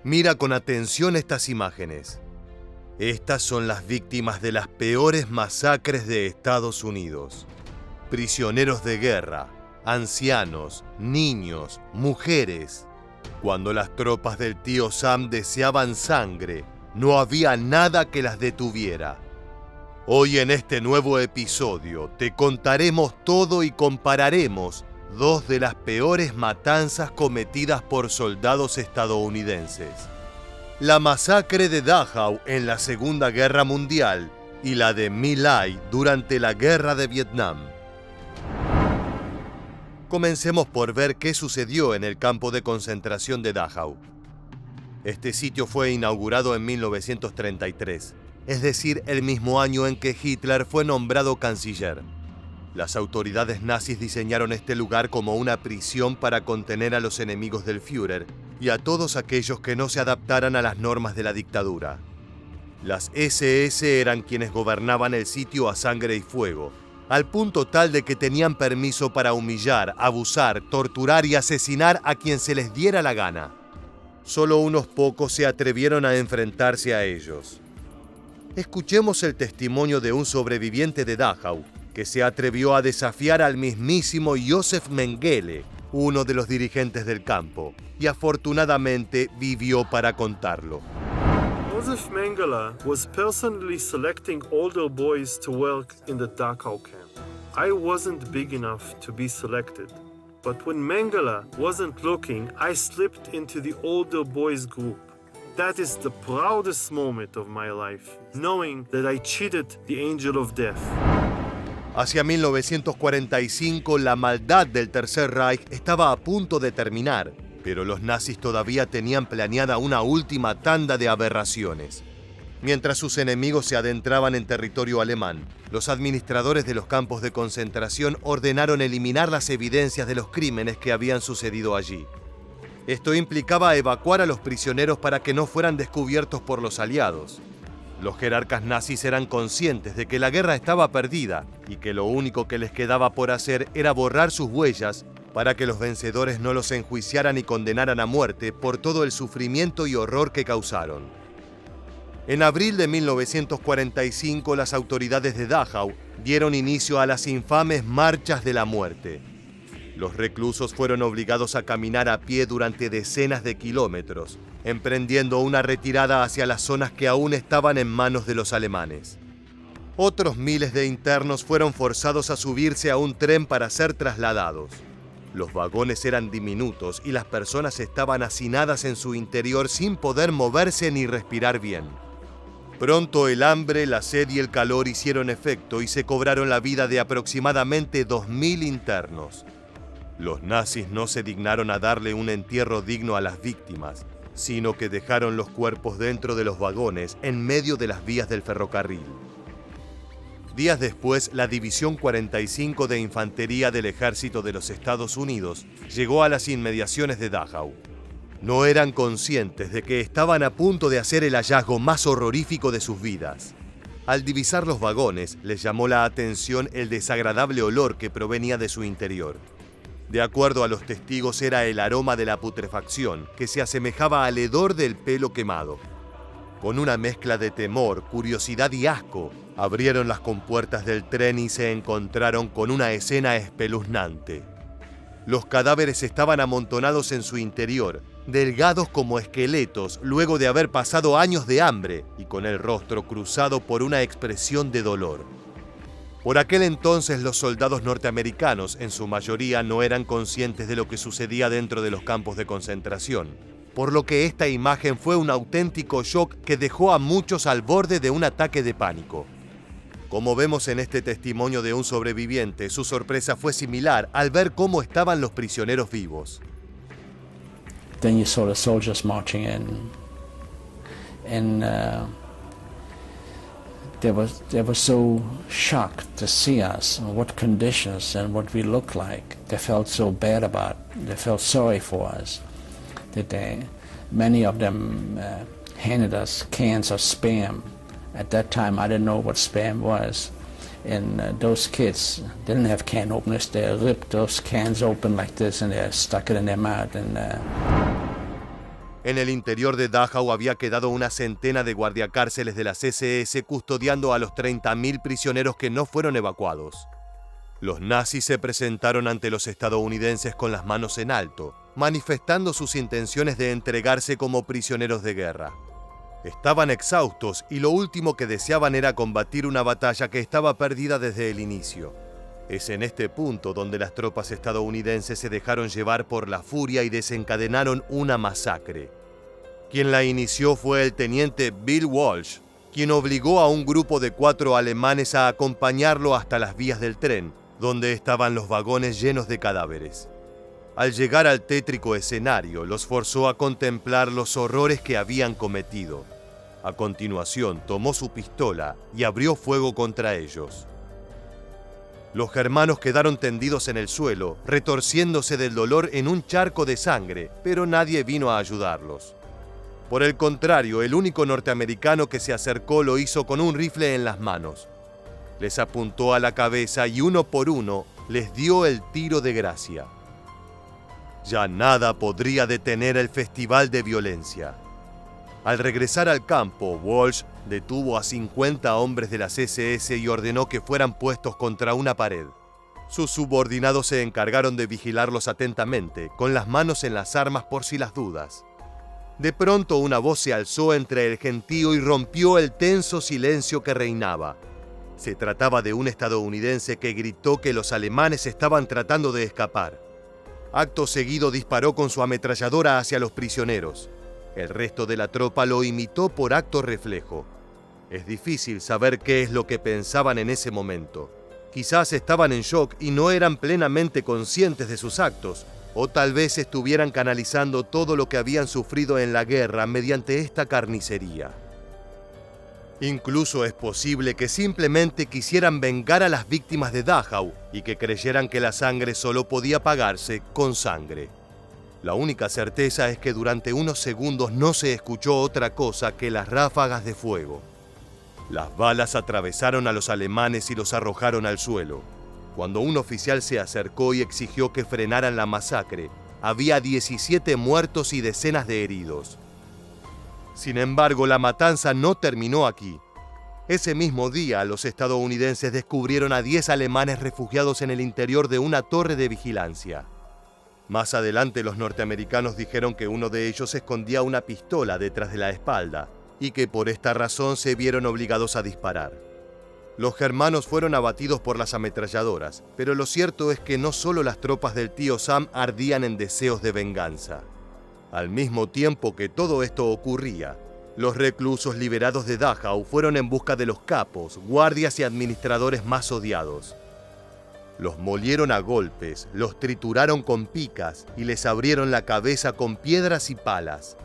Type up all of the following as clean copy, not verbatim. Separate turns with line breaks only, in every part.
Mira con atención estas imágenes. Estas son las víctimas de las peores masacres de Estados Unidos. Prisioneros de guerra, ancianos, niños, mujeres. Cuando las tropas del tío Sam deseaban sangre, no había nada que las detuviera. Hoy en este nuevo episodio te contaremos todo y compararemos dos de las peores matanzas cometidas por soldados estadounidenses. La masacre de Dachau en la Segunda Guerra Mundial y la de My Lai durante la Guerra de Vietnam. Comencemos por ver qué sucedió en el campo de concentración de Dachau. Este sitio fue inaugurado en 1933, es decir, el mismo año en que Hitler fue nombrado canciller. Las autoridades nazis diseñaron este lugar como una prisión para contener a los enemigos del Führer y a todos aquellos que no se adaptaran a las normas de la dictadura. Las SS eran quienes gobernaban el sitio a sangre y fuego, al punto tal de que tenían permiso para humillar, abusar, torturar y asesinar a quien se les diera la gana. Solo unos pocos se atrevieron a enfrentarse a ellos. Escuchemos el testimonio de un sobreviviente de Dachau que se atrevió a desafiar al mismísimo Josef Mengele, uno de los dirigentes del campo, y afortunadamente vivió para contarlo.
Josef Mengele was personally selecting older boys to work in the Dachau camp. I wasn't big enough to be selected, but when Mengele wasn't looking, I slipped into the older boys group. That is the proudest moment of my life, knowing that I cheated the angel of death.
Hacia 1945, la maldad del Tercer Reich estaba a punto de terminar, pero los nazis todavía tenían planeada una última tanda de aberraciones. Mientras sus enemigos se adentraban en territorio alemán, los administradores de los campos de concentración ordenaron eliminar las evidencias de los crímenes que habían sucedido allí. Esto implicaba evacuar a los prisioneros para que no fueran descubiertos por los aliados. Los jerarcas nazis eran conscientes de que la guerra estaba perdida y que lo único que les quedaba por hacer era borrar sus huellas para que los vencedores no los enjuiciaran y condenaran a muerte por todo el sufrimiento y horror que causaron. En abril de 1945, las autoridades de Dachau dieron inicio a las infames marchas de la muerte. Los reclusos fueron obligados a caminar a pie durante decenas de kilómetros, emprendiendo una retirada hacia las zonas que aún estaban en manos de los alemanes. Otros miles de internos fueron forzados a subirse a un tren para ser trasladados. Los vagones eran diminutos y las personas estaban hacinadas en su interior sin poder moverse ni respirar bien. Pronto el hambre, la sed y el calor hicieron efecto y se cobraron la vida de aproximadamente 2.000 internos. Los nazis no se dignaron a darle un entierro digno a las víctimas, sino que dejaron los cuerpos dentro de los vagones en medio de las vías del ferrocarril. Días después, la División 45 de Infantería del Ejército de los Estados Unidos llegó a las inmediaciones de Dachau. No eran conscientes de que estaban a punto de hacer el hallazgo más horrorífico de sus vidas. Al divisar los vagones, les llamó la atención el desagradable olor que provenía de su interior. De acuerdo a los testigos, era el aroma de la putrefacción, que se asemejaba al hedor del pelo quemado. Con una mezcla de temor, curiosidad y asco, abrieron las compuertas del tren y se encontraron con una escena espeluznante. Los cadáveres estaban amontonados en su interior, delgados como esqueletos, luego de haber pasado años de hambre y con el rostro cruzado por una expresión de dolor. Por aquel entonces, los soldados norteamericanos, en su mayoría, no eran conscientes de lo que sucedía dentro de los campos de concentración, por lo que esta imagen fue un auténtico shock que dejó a muchos al borde de un ataque de pánico. Como vemos en este testimonio de un sobreviviente, su sorpresa fue similar al ver cómo estaban los prisioneros vivos.
Then you saw the soldiers marching in, and they were so shocked to see us, and what conditions and what we looked like. They felt so bad about it. They felt sorry for us. Many of them handed us cans of Spam. At that time, I didn't know what Spam was. And those kids didn't have can openers. They ripped those cans open like this and they stuck it in their mouth. And
En el interior de Dachau había quedado una centena de guardiacárceles de las SS custodiando a los 30.000 prisioneros que no fueron evacuados. Los nazis se presentaron ante los estadounidenses con las manos en alto, manifestando sus intenciones de entregarse como prisioneros de guerra. Estaban exhaustos y lo último que deseaban era combatir una batalla que estaba perdida desde el inicio. Es en este punto donde las tropas estadounidenses se dejaron llevar por la furia y desencadenaron una masacre. Quien la inició fue el teniente Bill Walsh, quien obligó a un grupo de 4 alemanes a acompañarlo hasta las vías del tren, donde estaban los vagones llenos de cadáveres. Al llegar al tétrico escenario, los forzó a contemplar los horrores que habían cometido. A continuación, tomó su pistola y abrió fuego contra ellos. Los germanos quedaron tendidos en el suelo, retorciéndose del dolor en un charco de sangre, pero nadie vino a ayudarlos. Por el contrario, el único norteamericano que se acercó lo hizo con un rifle en las manos. Les apuntó a la cabeza y uno por uno les dio el tiro de gracia. Ya nada podría detener el festival de violencia. Al regresar al campo, Walsh detuvo a 50 hombres de las SS y ordenó que fueran puestos contra una pared. Sus subordinados se encargaron de vigilarlos atentamente, con las manos en las armas por si las dudas. De pronto una voz se alzó entre el gentío y rompió el tenso silencio que reinaba. Se trataba de un estadounidense que gritó que los alemanes estaban tratando de escapar. Acto seguido disparó con su ametralladora hacia los prisioneros. El resto de la tropa lo imitó por acto reflejo. Es difícil saber qué es lo que pensaban en ese momento. Quizás estaban en shock y no eran plenamente conscientes de sus actos, o tal vez estuvieran canalizando todo lo que habían sufrido en la guerra mediante esta carnicería. Incluso es posible que simplemente quisieran vengar a las víctimas de Dachau y que creyeran que la sangre solo podía pagarse con sangre. La única certeza es que durante unos segundos no se escuchó otra cosa que las ráfagas de fuego. Las balas atravesaron a los alemanes y los arrojaron al suelo. Cuando un oficial se acercó y exigió que frenaran la masacre, había 17 muertos y decenas de heridos. Sin embargo, la matanza no terminó aquí. Ese mismo día, los estadounidenses descubrieron a 10 alemanes refugiados en el interior de una torre de vigilancia. Más adelante, los norteamericanos dijeron que uno de ellos escondía una pistola detrás de la espalda y que por esta razón se vieron obligados a disparar. Los germanos fueron abatidos por las ametralladoras, pero lo cierto es que no solo las tropas del tío Sam ardían en deseos de venganza. Al mismo tiempo que todo esto ocurría, los reclusos liberados de Dachau fueron en busca de los capos, guardias y administradores más odiados. Los molieron a golpes, los trituraron con picas y les abrieron la cabeza con piedras y palas.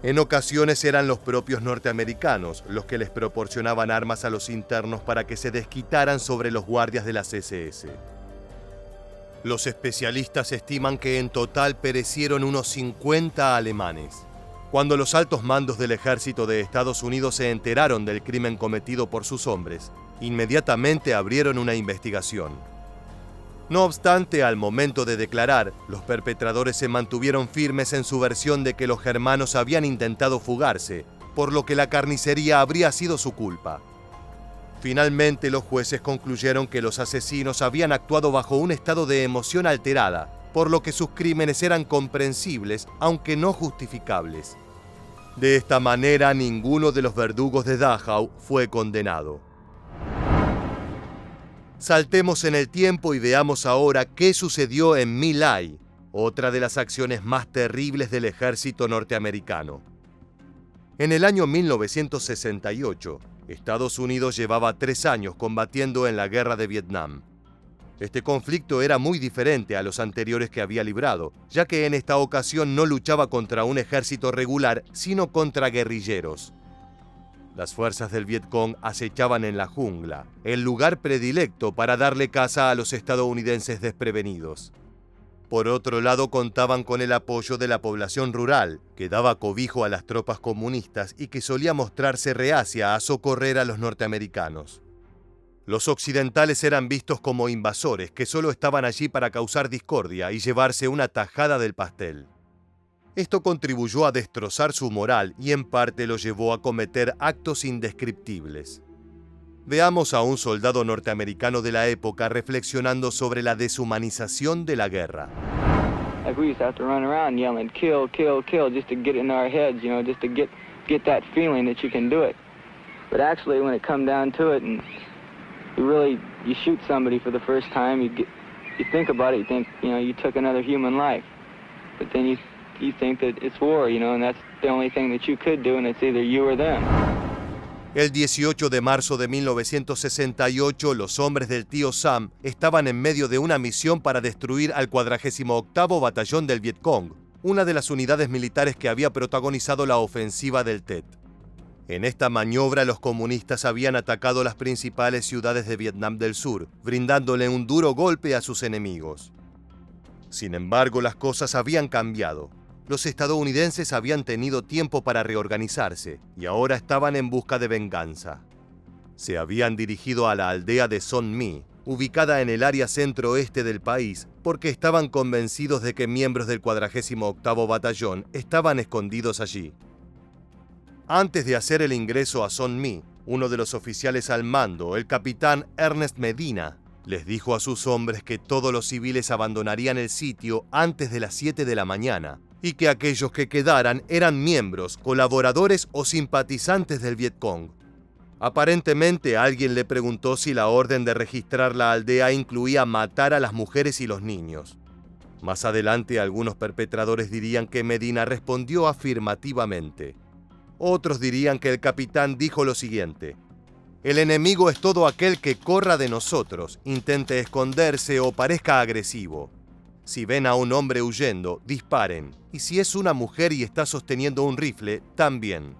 En ocasiones eran los propios norteamericanos los que les proporcionaban armas a los internos para que se desquitaran sobre los guardias de las SS. Los especialistas estiman que en total perecieron unos 50 alemanes. Cuando los altos mandos del ejército de Estados Unidos se enteraron del crimen cometido por sus hombres, inmediatamente abrieron una investigación. No obstante, al momento de declarar, los perpetradores se mantuvieron firmes en su versión de que los germanos habían intentado fugarse, por lo que la carnicería habría sido su culpa. Finalmente, los jueces concluyeron que los asesinos habían actuado bajo un estado de emoción alterada, por lo que sus crímenes eran comprensibles, aunque no justificables. De esta manera, ninguno de los verdugos de Dachau fue condenado. Saltemos en el tiempo y veamos ahora qué sucedió en My Lai, otra de las acciones más terribles del ejército norteamericano. En el año 1968, Estados Unidos llevaba 3 años combatiendo en la guerra de Vietnam. Este conflicto era muy diferente a los anteriores que había librado, ya que en esta ocasión no luchaba contra un ejército regular, sino contra guerrilleros. Las fuerzas del Vietcong acechaban en la jungla, el lugar predilecto para darle caza a los estadounidenses desprevenidos. Por otro lado, contaban con el apoyo de la población rural, que daba cobijo a las tropas comunistas y que solía mostrarse reacia a socorrer a los norteamericanos. Los occidentales eran vistos como invasores que solo estaban allí para causar discordia y llevarse una tajada del pastel. Esto contribuyó a destrozar su moral y en parte lo llevó a cometer actos indescriptibles. Veamos a un soldado norteamericano de la época reflexionando sobre la deshumanización de la guerra.
Like we used to have to run around yelling, kill, kill, kill, just to get it in our heads, just to get that feeling that you can do it. But actually, when it come down to it, and you shoot somebody for the first time, you think about it, you think, you took another human life. But then you think that it's war, and that's the only thing that you could do, and it's either you or them.
El 18 de marzo de 1968, los hombres del tío Sam estaban en medio de una misión para destruir al 48º Batallón del Vietcong, una de las unidades militares que había protagonizado la ofensiva del Tet. En esta maniobra, los comunistas habían atacado las principales ciudades de Vietnam del Sur, brindándole un duro golpe a sus enemigos. Sin embargo, las cosas habían cambiado. Los estadounidenses habían tenido tiempo para reorganizarse y ahora estaban en busca de venganza. Se habían dirigido a la aldea de Son My, ubicada en el área centro-oeste del país, porque estaban convencidos de que miembros del 48º Batallón estaban escondidos allí. Antes de hacer el ingreso a Son My, uno de los oficiales al mando, el capitán Ernest Medina, les dijo a sus hombres que todos los civiles abandonarían el sitio antes de las 7 de la mañana y que aquellos que quedaran eran miembros, colaboradores o simpatizantes del Vietcong. Aparentemente alguien le preguntó si la orden de registrar la aldea incluía matar a las mujeres y los niños. Más adelante algunos perpetradores dirían que Medina respondió afirmativamente. Otros dirían que el capitán dijo lo siguiente: el enemigo es todo aquel que corra de nosotros, intente esconderse o parezca agresivo. Si ven a un hombre huyendo, disparen, y si es una mujer y está sosteniendo un rifle, también.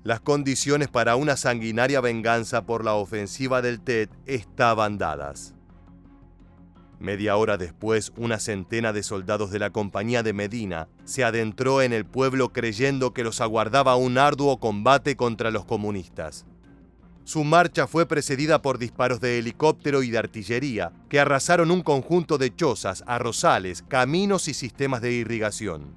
Las condiciones para una sanguinaria venganza por la ofensiva del Tet estaban dadas. Media hora después, una centena de soldados de la compañía de Medina se adentró en el pueblo creyendo que los aguardaba un arduo combate contra los comunistas. Su marcha fue precedida por disparos de helicóptero y de artillería que arrasaron un conjunto de chozas, arrozales, caminos y sistemas de irrigación.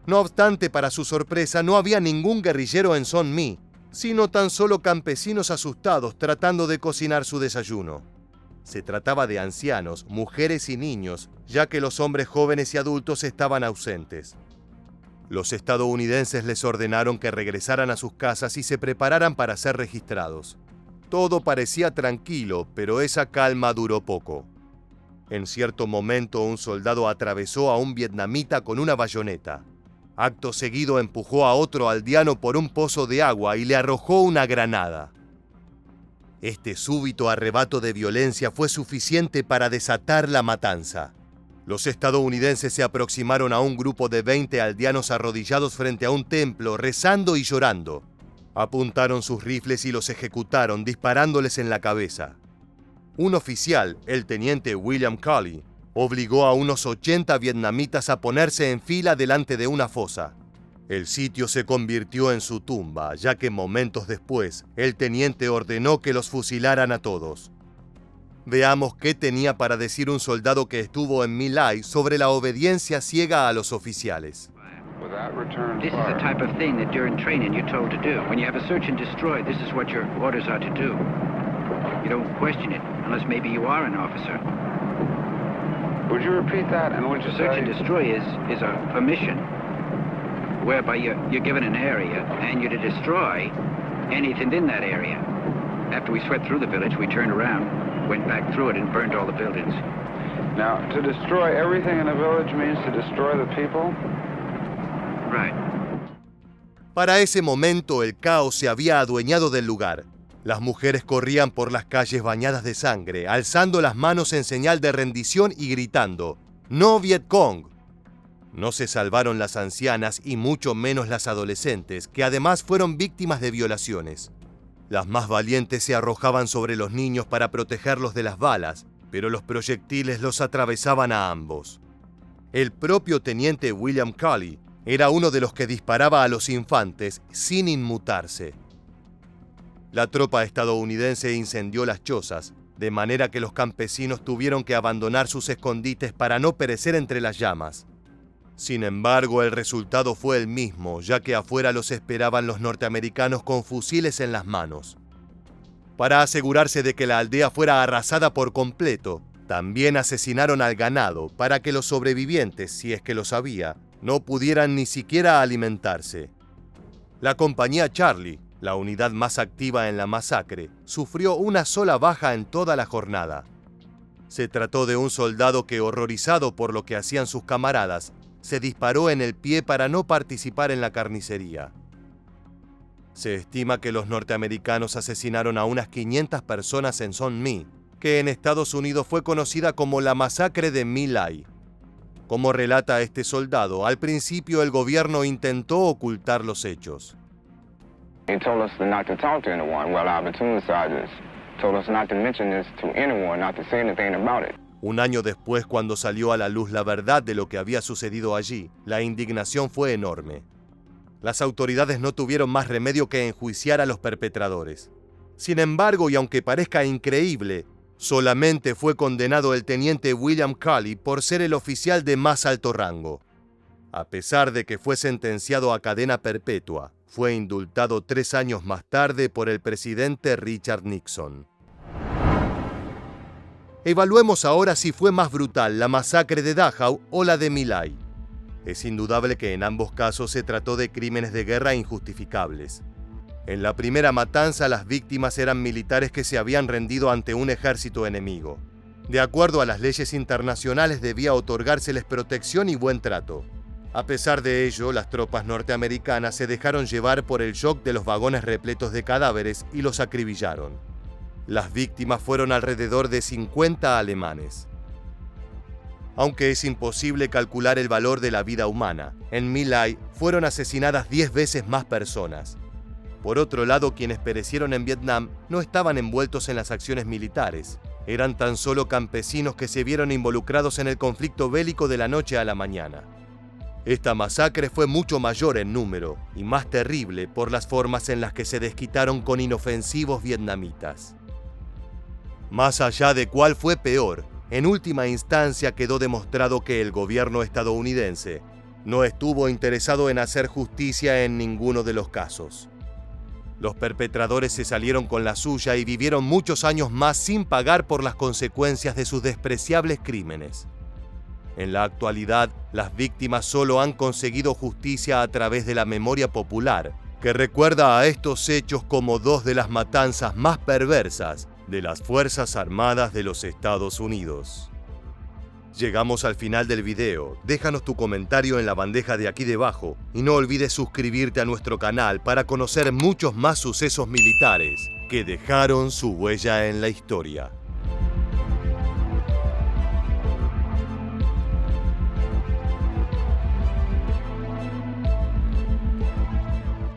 No obstante, para su sorpresa, no había ningún guerrillero en Son My, sino tan solo campesinos asustados tratando de cocinar su desayuno. Se trataba de ancianos, mujeres y niños, ya que los hombres jóvenes y adultos estaban ausentes. Los estadounidenses les ordenaron que regresaran a sus casas y se prepararan para ser registrados. Todo parecía tranquilo, pero esa calma duró poco. En cierto momento, un soldado atravesó a un vietnamita con una bayoneta. Acto seguido empujó a otro aldeano por un pozo de agua y le arrojó una granada. Este súbito arrebato de violencia fue suficiente para desatar la matanza. Los estadounidenses se aproximaron a un grupo de 20 aldeanos arrodillados frente a un templo, rezando y llorando. Apuntaron sus rifles y los ejecutaron, disparándoles en la cabeza. Un oficial, el teniente William Cawley, obligó a unos 80 vietnamitas a ponerse en fila delante de una fosa. El sitio se convirtió en su tumba, ya que momentos después, el teniente ordenó que los fusilaran a todos. Veamos qué tenía para decir un soldado que estuvo en My Lai sobre la obediencia ciega a los oficiales.
This is the type of thing that during training you're told to do. When you have a search and destroy, this is what your orders are to do. You don't question it, unless maybe you are an officer.
Would you repeat that? And would you
Search and destroy is a mission, whereby you're given an area and you're to destroy anything in that area. After we swept through the village, we turned around, went back through it and burned all the buildings.
Now, to destroy everything in a village means to destroy the people?
Right.
Para ese momento, el caos se había adueñado del lugar. Las mujeres corrían por las calles bañadas de sangre, alzando las manos en señal de rendición y gritando, ¡No Vietcong! No se salvaron las ancianas y mucho menos las adolescentes, que además fueron víctimas de violaciones. Las más valientes se arrojaban sobre los niños para protegerlos de las balas, pero los proyectiles los atravesaban a ambos. El propio teniente William Cawley era uno de los que disparaba a los infantes sin inmutarse. La tropa estadounidense incendió las chozas, de manera que los campesinos tuvieron que abandonar sus escondites para no perecer entre las llamas. Sin embargo, el resultado fue el mismo, ya que afuera los esperaban los norteamericanos con fusiles en las manos. Para asegurarse de que la aldea fuera arrasada por completo, también asesinaron al ganado para que los sobrevivientes, si es que los había, no pudieran ni siquiera alimentarse. La compañía Charlie, la unidad más activa en la masacre, sufrió una sola baja en toda la jornada. Se trató de un soldado que, horrorizado por lo que hacían sus camaradas, se disparó en el pie para no participar en la carnicería. Se estima que los norteamericanos asesinaron a unas 500 personas en Song Mi, que en Estados Unidos fue conocida como la masacre de My Lai. Como relata este soldado, al principio el gobierno intentó ocultar los hechos.
They told us not to talk to anyone. Well, our platoon sergeants told us not to mention this to anyone, not to say anything about it.
Un año después, cuando salió a la luz la verdad de lo que había sucedido allí, la indignación fue enorme. Las autoridades no tuvieron más remedio que enjuiciar a los perpetradores. Sin embargo, y aunque parezca increíble, solamente fue condenado el teniente William Calley por ser el oficial de más alto rango. A pesar de que fue sentenciado a cadena perpetua, fue indultado 3 años más tarde por el presidente Richard Nixon. Evaluemos ahora si fue más brutal la masacre de Dachau o la de My Lai. Es indudable que en ambos casos se trató de crímenes de guerra injustificables. En la primera matanza, las víctimas eran militares que se habían rendido ante un ejército enemigo. De acuerdo a las leyes internacionales, debía otorgárseles protección y buen trato. A pesar de ello, las tropas norteamericanas se dejaron llevar por el shock de los vagones repletos de cadáveres y los acribillaron. Las víctimas fueron alrededor de 50 alemanes. Aunque es imposible calcular el valor de la vida humana, en My Lai fueron asesinadas 10 veces más personas. Por otro lado, quienes perecieron en Vietnam no estaban envueltos en las acciones militares. Eran tan solo campesinos que se vieron involucrados en el conflicto bélico de la noche a la mañana. Esta masacre fue mucho mayor en número y más terrible por las formas en las que se desquitaron con inofensivos vietnamitas. Más allá de cuál fue peor, en última instancia quedó demostrado que el gobierno estadounidense no estuvo interesado en hacer justicia en ninguno de los casos. Los perpetradores se salieron con la suya y vivieron muchos años más sin pagar por las consecuencias de sus despreciables crímenes. En la actualidad, las víctimas solo han conseguido justicia a través de la memoria popular, que recuerda a estos hechos como 2 de las matanzas más perversas de las Fuerzas Armadas de los Estados Unidos. Llegamos al final del video. Déjanos tu comentario en la bandeja de aquí debajo y no olvides suscribirte a nuestro canal para conocer muchos más sucesos militares que dejaron su huella en la historia.